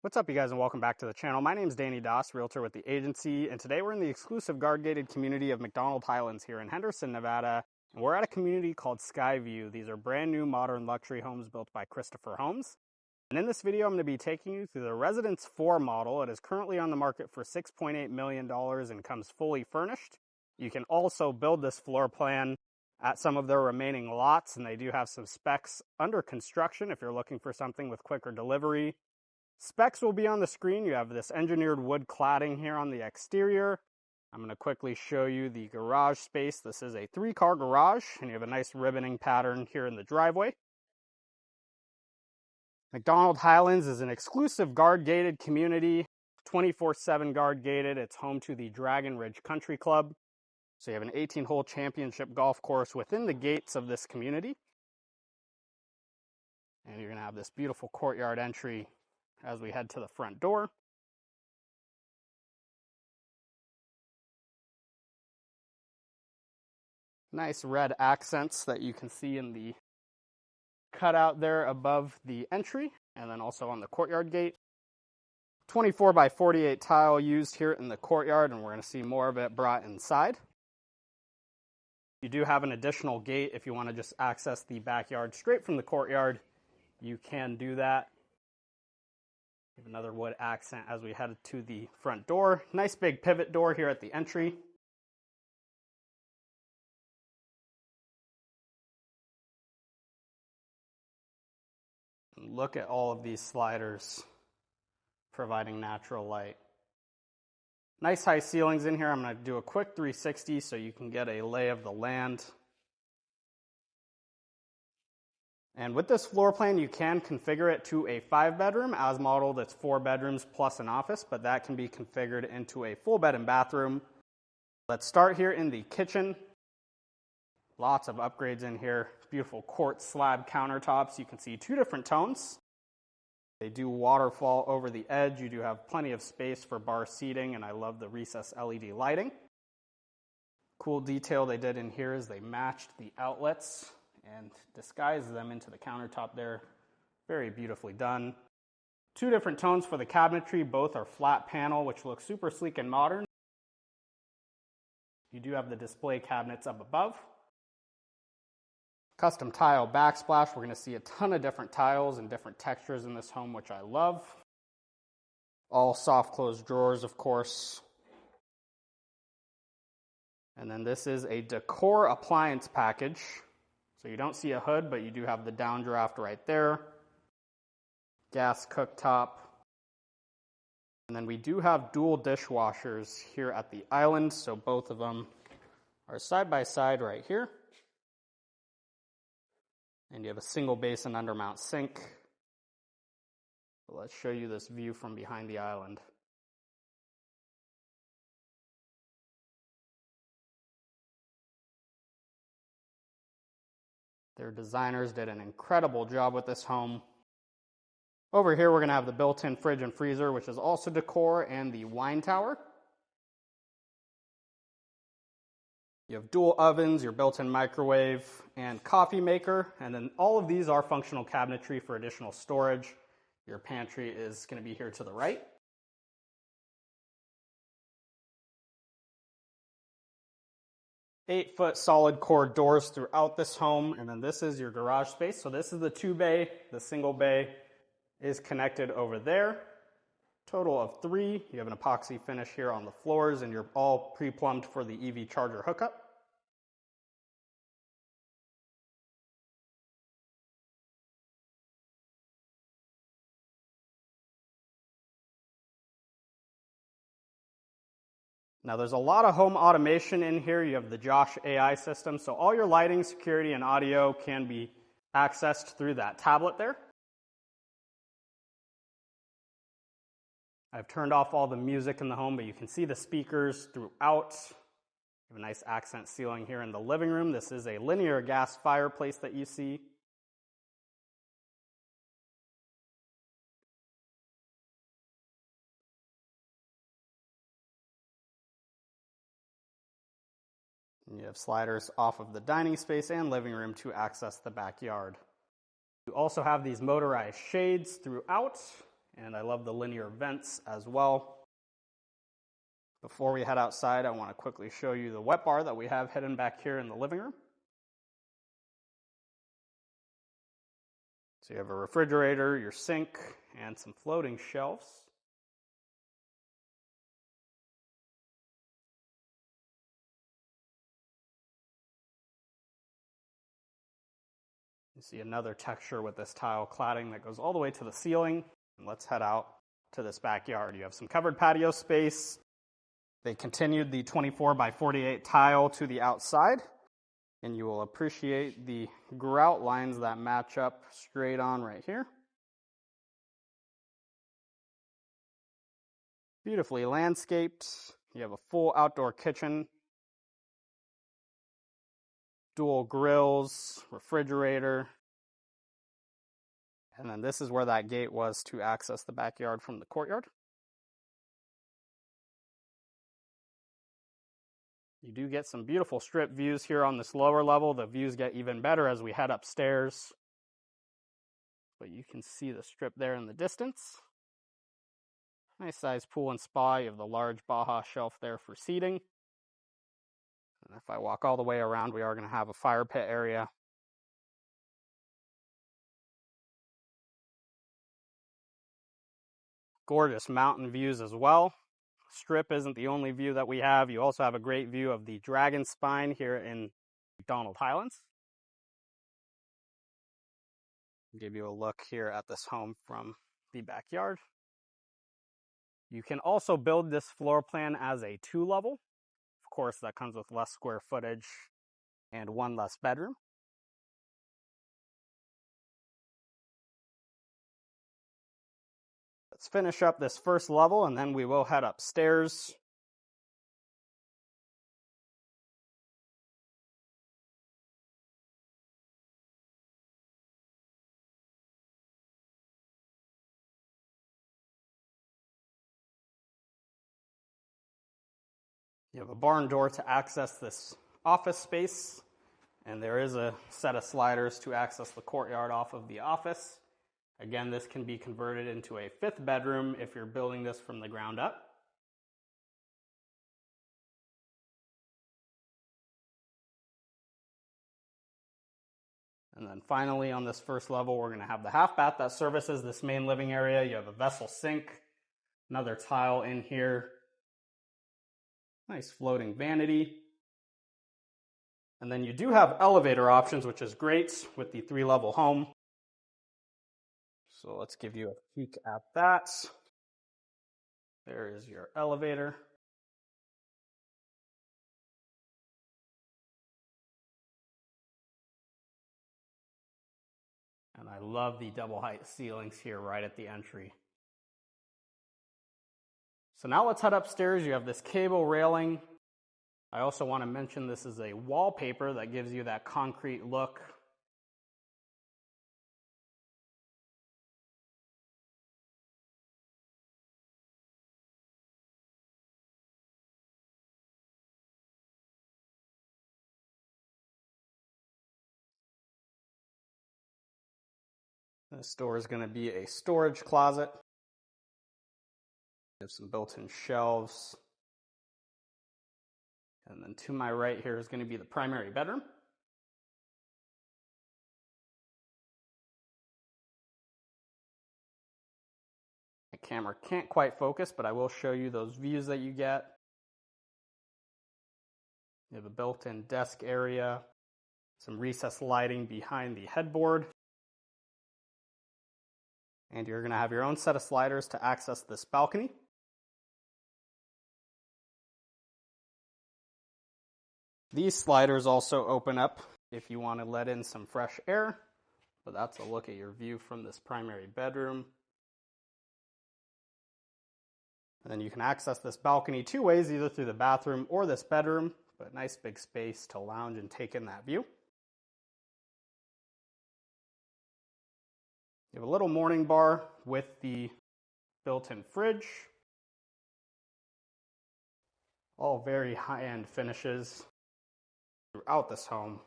What's up, you guys, and welcome back to the channel. My name is Danny Doss, realtor with the agency, and today we're in the exclusive guard-gated community of MacDonald Highlands here in Henderson, Nevada, and we're at a community called SkyVu. These are brand new modern luxury homes built by Christopher Homes. And in this video, I'm going to be taking you through the Residence 4 model. It is currently on the market for $6.8 million and comes fully furnished. You can also build this floor plan at some of their remaining lots, and they do have some specs under construction if you're looking for something with quicker delivery. Specs will be on the screen. You have this engineered wood cladding here on the exterior. I'm going to quickly show you the garage space. This is a 3-car garage, and you have a nice ribboning pattern here in the driveway. MacDonald Highlands is an exclusive guard-gated community, 24/7 guard-gated. It's home to the Dragon Ridge Country Club. So you have an 18-hole championship golf course within the gates of this community. And you're going to have this beautiful courtyard entry as we head to the front door. Nice red accents that you can see in the cutout there above the entry, and then also on the courtyard gate. 24 by 48 tile used here in the courtyard, and we're going to see more of it brought inside. You do have an additional gate if you want to just access the backyard straight from the courtyard. You can do that. We have another wood accent as we head to the front door. Nice big pivot door here at the entry. And look at all of these sliders providing natural light. Nice high ceilings in here. I'm going to do a quick 360 so you can get a lay of the land. And with this floor plan, you can configure it to a 5-bedroom. As modeled, it's 4 bedrooms plus an office, but that can be configured into a full bed and bathroom. Let's start here in the kitchen. Lots of upgrades in here. Beautiful quartz slab countertops. You can see 2 different tones. They do waterfall over the edge. You do have plenty of space for bar seating, and I love the recessed LED lighting. Cool detail they did in here is they matched the outlets and disguise them into the countertop there. Very beautifully done. 2 different tones for the cabinetry. Both are flat panel, which looks super sleek and modern. You do have the display cabinets up above. Custom tile backsplash. We're going to see a ton of different tiles and different textures in this home, which I love. All soft close drawers, of course. And then this is a decor appliance package. So you don't see a hood, but you do have the downdraft right there. Gas cooktop. And then we do have dual dishwashers here at the island, so both of them are side by side right here. And you have a single basin undermount sink. So let's show you this view from behind the island. Their designers did an incredible job with this home. Over here, we're going to have the built-in fridge and freezer, which is also decor, and the wine tower. You have dual ovens, your built-in microwave, and coffee maker. And then all of these are functional cabinetry for additional storage. Your pantry is going to be here to the right. Eight-foot solid core doors throughout this home, and then this is your garage space. So this is the 2-bay. The single bay is connected over there. Total of 3. You have an epoxy finish here on the floors, and you're all pre-plumbed for the EV charger hookup. Now there's a lot of home automation in here. You have the Josh AI system, so all your lighting, security, and audio can be accessed through that tablet there. I've turned off all the music in the home, but you can see the speakers throughout. You have a nice accent ceiling here in the living room. This is a linear gas fireplace that you see. And you have sliders off of the dining space and living room to access the backyard. You also have these motorized shades throughout, and I love the linear vents as well. Before we head outside, I want to quickly show you the wet bar that we have hidden back here in the living room. So you have a refrigerator, your sink, and some floating shelves. You see another texture with this tile cladding that goes all the way to the ceiling. And let's head out to this backyard. You have some covered patio space. They continued the 24 by 48 tile to the outside, and you will appreciate the grout lines that match up straight on right here. Beautifully landscaped. You have a full outdoor kitchen, dual grills, refrigerator, and then this is where that gate was to access the backyard from the courtyard. You do get some beautiful strip views here on this lower level. The views get even better as we head upstairs, but you can see the strip there in the distance. Nice size pool and spa. You have the large Baja shelf there for seating. And if I walk all the way around, we are going to have a fire pit area. Gorgeous mountain views as well. Strip isn't the only view that we have. You also have a great view of the Dragon Spine here in MacDonald Highlands. I'll give you a look here at this home from the backyard. You can also build this floor plan as a 2-level. Of course, that comes with less square footage and one less bedroom. Let's finish up this first level and then we will head upstairs. You have a barn door to access this office space, and there is a set of sliders to access the courtyard off of the office. Again, this can be converted into a 5th bedroom if you're building this from the ground up. And then finally on this first level, we're going to have the half bath that services this main living area. You have a vessel sink, another tile in here, nice floating vanity. And then you do have elevator options, which is great with the 3-level home. So let's give you a peek at that. There is your elevator. And I love the double height ceilings here right at the entry. So now let's head upstairs. You have this cable railing. I also want to mention this is a wallpaper that gives you that concrete look. This door is going to be a storage closet. You have some built-in shelves. And then to my right here is going to be the primary bedroom. The camera can't quite focus, but I will show you those views that you get. You have a built-in desk area, some recessed lighting behind the headboard. And you're going to have your own set of sliders to access this balcony. These sliders also open up if you want to let in some fresh air, but that's a look at your view from this primary bedroom. And then you can access this balcony 2 ways, either through the bathroom or this bedroom, but nice big space to lounge and take in that view. You have a little morning bar with the built-in fridge. All very high-end finishes throughout this home.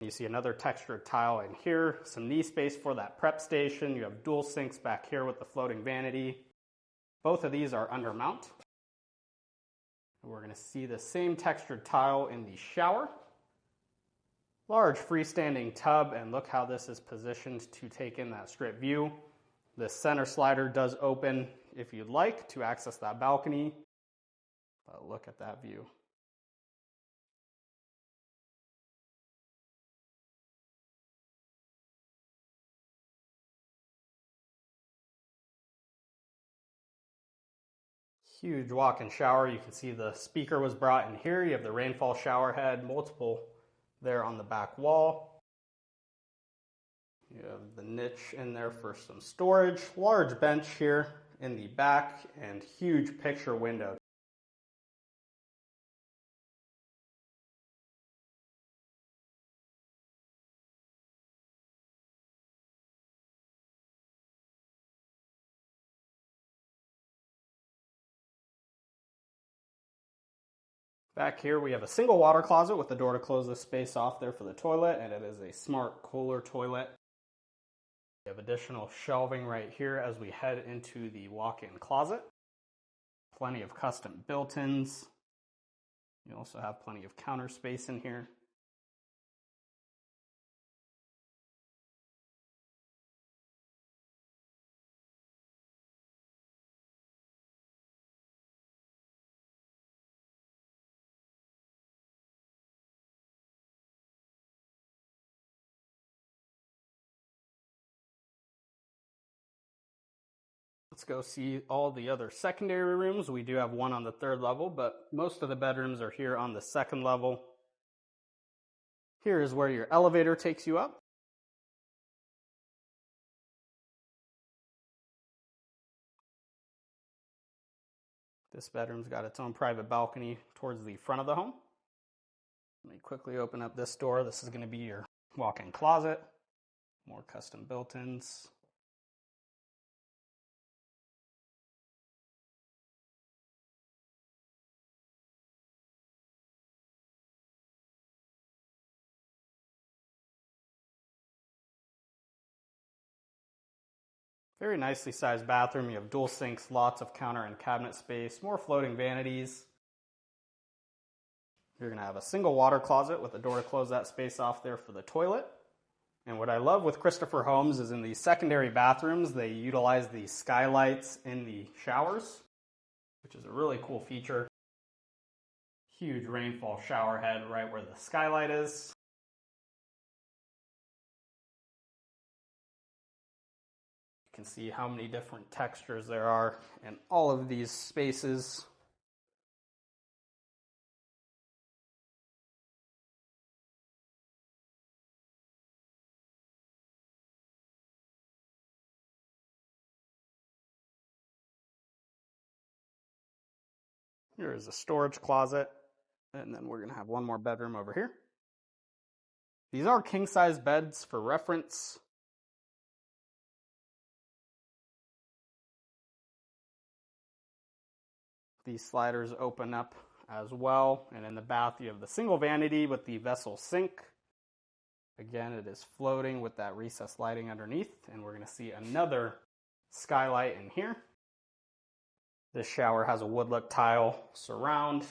You see another textured tile in here, some knee space for that prep station. You have dual sinks back here with the floating vanity. Both of these are under mount. We're going to see the same textured tile in the shower. Large freestanding tub, and look how this is positioned to take in that strip view. The center slider does open if you'd like to access that balcony, but look at that view. Huge walk-in shower. You can see the speaker was brought in here. You have the rainfall shower head, multiple there on the back wall. You have the niche in there for some storage. Large bench here in the back and huge picture window. Back here we have a single water closet with the door to close this space off there for the toilet, and it is a smart Kohler toilet. We have additional shelving right here as we head into the walk-in closet. Plenty of custom built-ins. You also have plenty of counter space in here. Let's go see all the other secondary rooms. We do have one on the third level, but most of the bedrooms are here on the second level. Here is where your elevator takes you up. This bedroom's got its own private balcony towards the front of the home. Let me quickly open up this door. This is going to be your walk-in closet. More custom built-ins. Very nicely sized bathroom. You have dual sinks, lots of counter and cabinet space, more floating vanities. You're going to have a single water closet with a door to close that space off there for the toilet. And what I love with Christopher Homes is in the secondary bathrooms, they utilize the skylights in the showers, which is a really cool feature. Huge rainfall shower head right where the skylight is. You can see how many different textures there are in all of these spaces. Here is a storage closet, and then we're going to have one more bedroom over here. These are king-size beds for reference. These sliders open up as well, and in the bath you have the single vanity with the vessel sink. Again, it is floating with that recessed lighting underneath, and we're going to see another skylight in here. This shower has a wood look tile surround.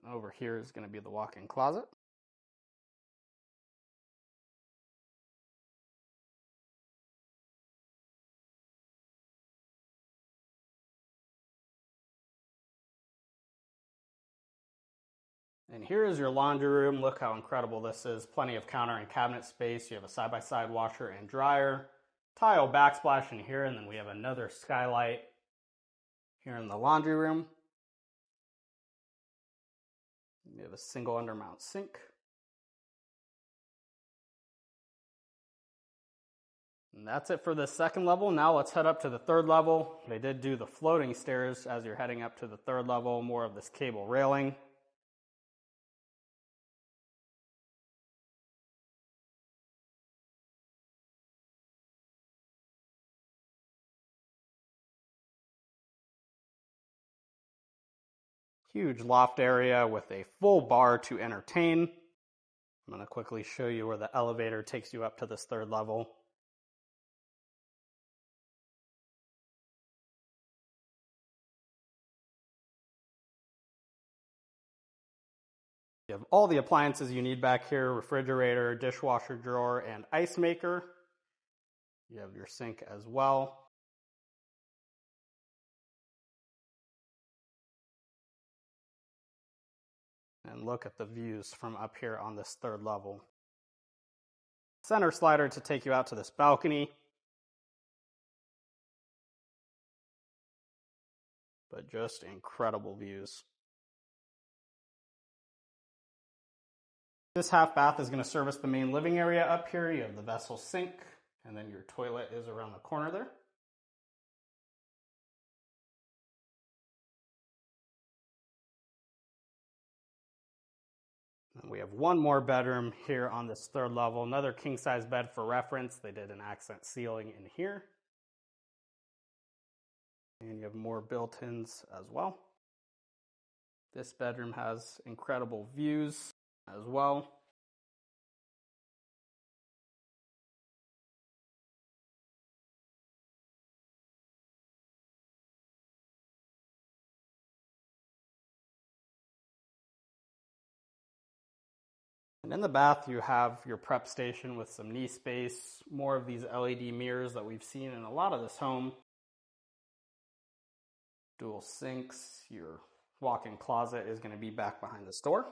Then over here is going to be the walk-in closet. And here is your laundry room. Look how incredible this is. Plenty of counter and cabinet space. You have a side-by-side washer and dryer. Tile backsplash in here, and then we have another skylight here in the laundry room. We have a single undermount sink. And that's it for the second level. Now let's head up to the third level. They did do the floating stairs as you're heading up to the third level, more of this cable railing. Huge loft area with a full bar to entertain. I'm going to quickly show you where the elevator takes you up to this third level. You have all the appliances you need back here: refrigerator, dishwasher drawer, and ice maker. You have your sink as well. And look at the views from up here on this third level. Center slider to take you out to this balcony. But just incredible views. This half bath is going to service the main living area up here. You have the vessel sink, and then your toilet is around the corner there. And we have one more bedroom here on this third level, another king-size bed for reference. They did an accent ceiling in here. And you have more built-ins as well. This bedroom has incredible views as well. And in the bath, you have your prep station with some knee space, more of these LED mirrors that we've seen in a lot of this home. Dual sinks. Your walk-in closet is going to be back behind this door.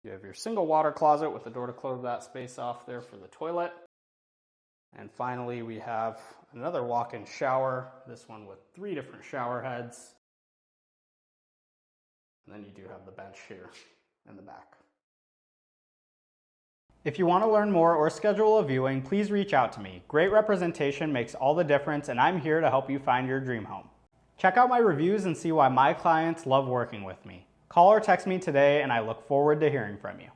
You have your single water closet with the door to close that space off there for the toilet. And finally, we have another walk-in shower, this one with 3 different shower heads. And then you do have the bench here in the back. If you want to learn more or schedule a viewing, please reach out to me. Great representation makes all the difference, and I'm here to help you find your dream home. Check out my reviews and see why my clients love working with me. Call or text me today, and I look forward to hearing from you.